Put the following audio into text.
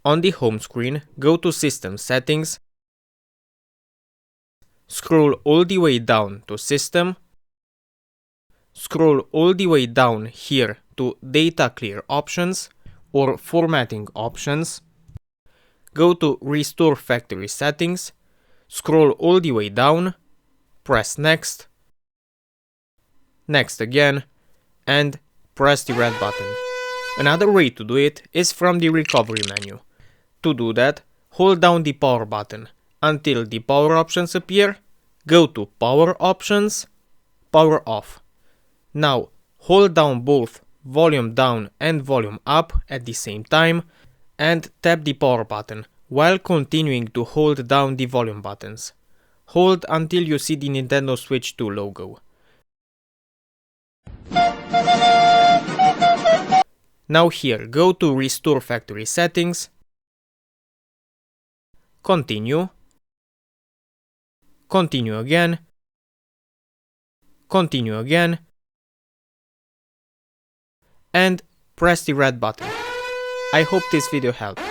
On the home screen, go to System Settings, scroll all the way down to System, scroll all the way down here to Data Clear Options or Formatting Options, go to Restore Factory Settings, scroll all the way down, press Next, Next again, and press the red button. Another way to do it is from the recovery menu. To do that, hold down the power button until the power options appear, go to Power Options, Power Off. Now, hold down both volume down and volume up at the same time and tap the power button while continuing to hold down the volume buttons. Hold until you see the Nintendo Switch 2 logo. Now here, go to Restore Factory Settings, continue, continue again, continue again, and press the red button. I hope this video helped.